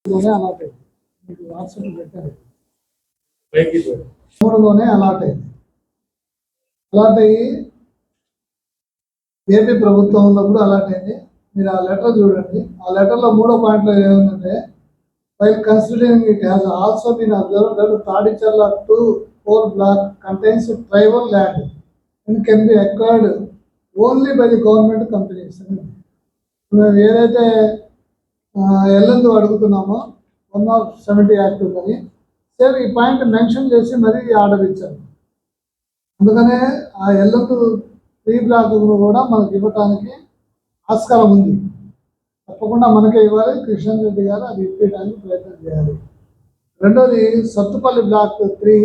Allot అయింది. మీకు WhatsApp పెట్టారు. మూడులోనే అలాట్ అయింది. అలాట్ అయ్యి ఏపీ ప్రభుత్వం ఉన్నప్పుడు అలాట్ అయింది. మీరు ఆ లెటర్ చూడండి. ఆ లెటర్లో 3వ పాయింట్లో ఏముందంటే, while considering it has also been observed that Tadicharla 2-4 block contains tribal land and can be acquired only by the government companies. మేము ఏదైతే ఎల్లందు అడుగుతున్నామో 170 యాక్ట్ ఉందని సేమ్ ఈ పాయింట్ మెన్షన్ చేసి మరీ ఆర్డర్ ఇచ్చారు. అందుకనే ఆ ఎల్లందు 3 బ్లాక్ కూడా మనకి ఇవ్వటానికి ఆస్కారం ఉంది. తప్పకుండా మనకే ఇవ్వాలి. కిషన్ రెడ్డి గారు అది ఇప్పించడానికి ప్రయత్నం చేయాలి. రెండోది సత్తుపల్లి బ్లాక్ 3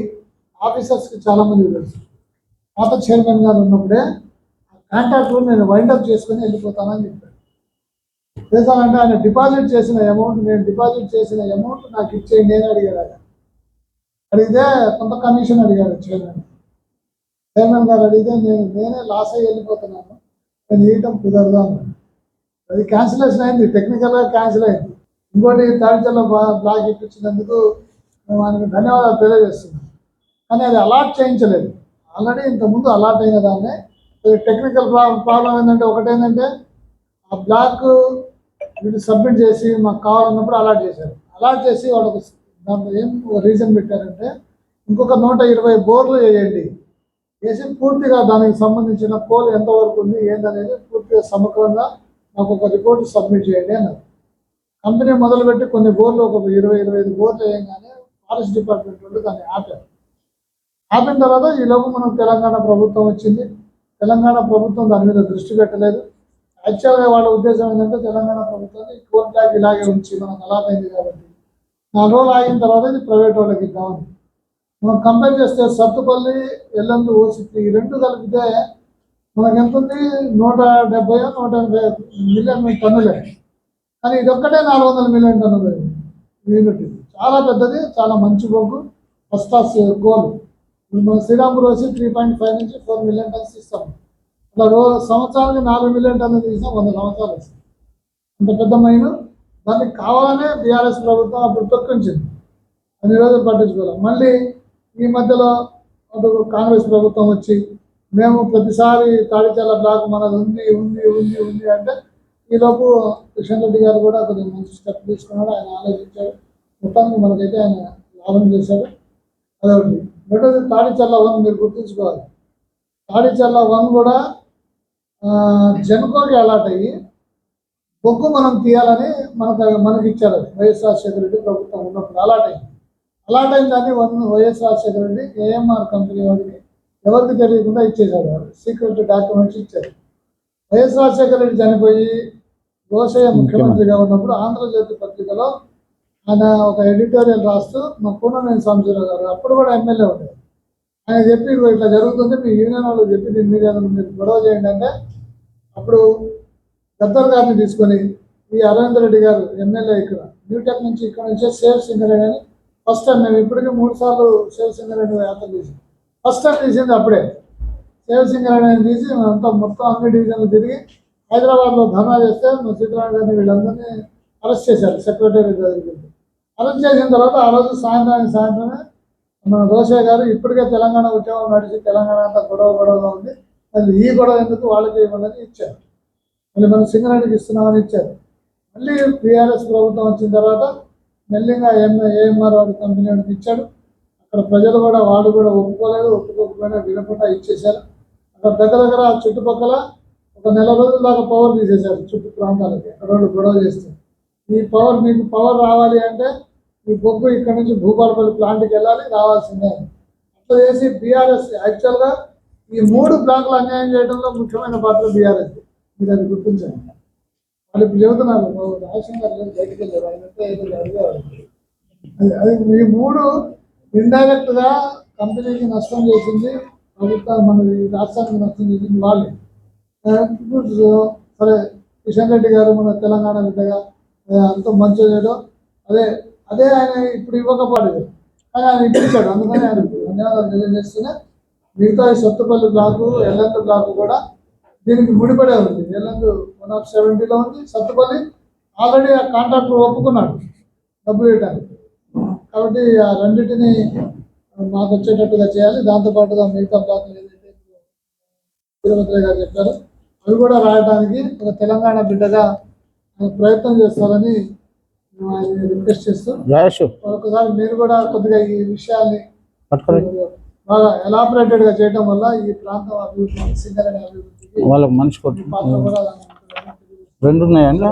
ఆఫీసర్స్కి చాలామంది తెలుసు. పాత చైర్మన్ గారు ఉన్నప్పుడే కాంట్రాక్టర్ నేను వైండప్ చేసుకుని వెళ్ళిపోతానని చెప్పాడు. చేశానంటే ఆయన డిపాజిట్ చేసిన అమౌంట్ నాకు ఇచ్చేయండి నేను అడిగాడు. ఆయన అడిగితే కొంత కమిషన్ అడిగాడు చైర్మన్ గారు అడిగితే నేనే లాస్ అయ్యి వెళ్ళిపోతున్నాను, నేను ఇవ్వటం కుదరదు అన్నాడు. అది క్యాన్సిలేషన్ అయింది, టెక్నికల్గా క్యాన్సిల్ అయింది. ఇంకోటి తాడిచర్ల బ్లాక్ ఇప్పించినందుకు మేము ఆయనకు ధన్యవాదాలు తెలియజేస్తున్నాం. కానీ అది అలాట్ చేయించలేదు. ఆల్రెడీ ఇంతకుముందు అలాట్ అయిన దాన్ని టెక్నికల్ ప్రాబ్లం ఏంటంటే ఆ బ్లాక్ వీళ్ళు సబ్మిట్ చేసి మాకు కావాలన్నప్పుడు అలాట్ చేశారు. అలాట్ చేసి వాళ్ళకు దాంట్లో ఏం రీజన్ పెట్టారంటే, ఇంకొక 120 బోర్లు వేయండి, వేసి పూర్తిగా దానికి సంబంధించిన కోల్ ఎంతవరకు ఉంది ఏందనేది పూర్తిగా సమగ్రంగా మాకు ఒక రిపోర్ట్ సబ్మిట్ చేయండి అన్నారు. కంపెనీ మొదలుపెట్టి కొన్ని బోర్లు ఒక 20-25 బోర్లు వేయగానే ఫారెస్ట్ డిపార్ట్మెంట్ వాళ్ళు దాన్ని ఆపిన తర్వాత ఈలోపు మనం తెలంగాణ ప్రభుత్వం వచ్చింది. తెలంగాణ ప్రభుత్వం దాని మీద దృష్టి పెట్టలేదు. యాక్చువల్గా వాళ్ళ ఉద్దేశం ఏంటంటే, తెలంగాణ ప్రభుత్వాన్ని కోల్ బ్లాక్ ఇలాగే ఉంచి మనకు అలాట్ అయింది కాబట్టి 4 రోజులు ఆగిన తర్వాత ఇది ప్రైవేట్ వాళ్ళకి ఇద్దామని. మనం కంపేర్ చేస్తే సత్తుపల్లి ఎల్లందు ఓసిపి ఈ రెండు కలిపితే మనకు ఎంత ఉంది, 170-180 మిలియన్ టన్నులే. కానీ ఇది ఒక్కటే 400 మిలియన్ టన్నులు యూనిట్. ఇది చాలా పెద్దది, చాలా మంచి బొగ్గు, ఫస్ట్ క్లాస్ కోల్. మన శ్రీరాంపూర్ వచ్చి 3.5 నుంచి 4 మిలియన్ టన్స్ ఇస్తాం. అట్లా సంవత్సరానికి 4 మిలియన్ టన్నులు తీసినా 100 సంవత్సరాలు వస్తాయి. అంత పెద్ద మైను. దానికి కావాలనే బీఆర్ఎస్ ప్రభుత్వం అప్పుడు తొక్కించింది, అన్ని రోజులు పట్టించుకోవాలి. మళ్ళీ ఈ మధ్యలో అటు కాంగ్రెస్ ప్రభుత్వం వచ్చి మేము ప్రతిసారి తాడిచర్ల బ్లాక్ మనది ఉంది అంటే, ఈలోపు కిషన్ రెడ్డి గారు కూడా కొద్దిగా మంచి స్టెప్ తీసుకున్నాడు. ఆయన ఆలోచించాడు, మొత్తానికి మనకైతే ఆయన లాభం చేశాడు. అదొకటి. రెండోది తాడిచర్ల 1 మీరు గుర్తుంచుకోవాలి. తాడిచర్ల 1 కూడా జెన్కోకి అలాట్ అయ్యి బొగ్గు మనం తీయాలని మనకి ఇచ్చారు. వైఎస్ రాజశేఖర రెడ్డి ప్రభుత్వం ఉన్నప్పుడు అలాట్ అయిన దాన్ని YS Rajasekhara Reddy AMR company వాడికి ఎవరికి తెలియకుండా ఇచ్చేశాడు. సీక్రెట్ డాక్యుమెంట్స్ ఇచ్చారు. వైఎస్ రాజశేఖర రెడ్డి చనిపోయి రోషయ్య ముఖ్యమంత్రిగా ఉన్నప్పుడు ఆంధ్రజ్యోతి పత్రికలో ఆయన ఒక ఎడిటోరియల్ రాస్తూ మా కూననేని సాంబశివరావు గారు అప్పుడు కూడా ఎమ్మెల్యే ఉండేది. ఆయన చెప్పి ఇట్లా జరుగుతుంది, మీ యూనియన్ వాళ్ళు చెప్పి దీని మీద మీరు గొడవ చేయండి అంటే, అప్పుడు గద్దర్ గారిని తీసుకొని ఈ అరవింద్ రెడ్డి గారు ఎమ్మెల్యే ఇక్కడ న్యూటెక్ నుంచి ఇక్కడ నుంచే సేవ్ సింగరేణి అని ఫస్ట్ టైం, మేము ఇప్పటికీ 3 సార్లు సేవ్ సింగరేణి యాత్ర తీసాం. ఫస్ట్ టైం తీసింది అప్పుడే. సేవ్ సింగరేణి తీసి అంతా మొత్తం అన్ని డివిజన్లు తిరిగి హైదరాబాద్లో ధర్నా చేస్తే సీతారాం గారిని వీళ్ళందరినీ అరెస్ట్ చేశారు. సెక్రటరీ దగ్గరికి అరెస్ట్ చేసిన తర్వాత ఆ రోజు సాయంత్రమే మన రోషయ్య గారు ఇప్పటికే తెలంగాణ ఉద్యమం నడిచి తెలంగాణ అంతా గొడవగా ఉంది, అది ఈ గొడవ ఎందుకు వాళ్ళకి ఇవ్వాలని ఇచ్చారు. మళ్ళీ మనం సింగరేణికి ఇస్తున్నామని ఇచ్చారు. మళ్ళీ బీఆర్ఎస్ ప్రభుత్వం వచ్చిన తర్వాత మెల్లిగా ఏఎంఆర్ వాడి కంపెనీ వాడికి ఇచ్చాడు. అక్కడ ప్రజలు కూడా వాడు కూడా ఒప్పుకోకపోయినా వినకుండా ఇచ్చేశారు. అక్కడ దగ్గర చుట్టుపక్కల ఒక నెల రోజుల దాకా పవర్ తీసేశారు చుట్టూ ప్రాంతాలకి. అక్కడ వాళ్ళు గొడవ చేస్తారు. మీకు పవర్ రావాలి అంటే ఈ బొగ్గు ఇక్కడ నుంచి భూపాలపల్లి ప్లాంట్కి వెళ్ళాలి, రావాల్సిందే. అట్లా చేసి బీఆర్ఎస్ యాక్చువల్గా ఈ 3 బ్లాక్లు అన్యాయం చేయడంలో ముఖ్యమైన పాత్ర బీఆర్ఎస్. మీరు అది గుర్తించండి. వాళ్ళు ఇప్పుడు చెబుతున్నారు రాజశేఖర్ గారు బయటకు వెళ్ళారు, ఆయనంటే అడిగేవారు. అది ఈ 3 ఇండైరెక్ట్గా కంపెనీకి నష్టం చేసింది ప్రభుత్వం, మన రాష్ట్రానికి నష్టం చేసింది వాళ్ళే. సరే, కిషన్ రెడ్డి గారు మన తెలంగాణ బిడ్డగా అంత మంచి చేయడం అదే ఆయన ఇప్పుడు ఇవ్వకపోలేదు, కానీ ఆయన ఇప్పించాడు. అందుకని ఆయన ధన్యవాదాలు తెలియజేస్తూనే మిగతా సత్తుపల్లి బ్లాకు ఎల్లందు బ్లాకు కూడా దీనికి ముడిపడే ఉంది. ఎల్లందు 170లో ఉంది. సత్తుపల్లి ఆల్రెడీ ఆ కాంట్రాక్టర్ ఒప్పుకున్నాడు. డబ్బు వేయటానికి. కాబట్టి ఆ రెండింటిని మాకు వచ్చేటట్టుగా చేయాలి. దాంతోపాటుగా మిగతా బ్లాక్లు ఏదైతే తిరుపతి గారు చెప్పారో అవి కూడా రాయడానికి ఒక తెలంగాణ బిడ్డగా ప్రయత్నం చేస్తారని రిక్వెస్ట్ చేస్తూ, ఒకసారి మీరు కూడా కొద్దిగా ఈ విషయాల్ని బాగా ఎలాబరేటెడ్ గా చేయడం వల్ల ఈ ప్రాంతం అభివృద్ధి సింగరేణి అభివృద్ధికి వాళ్ళకి మనిషి పాత్ర కూడా రెండు ఉన్నాయండి.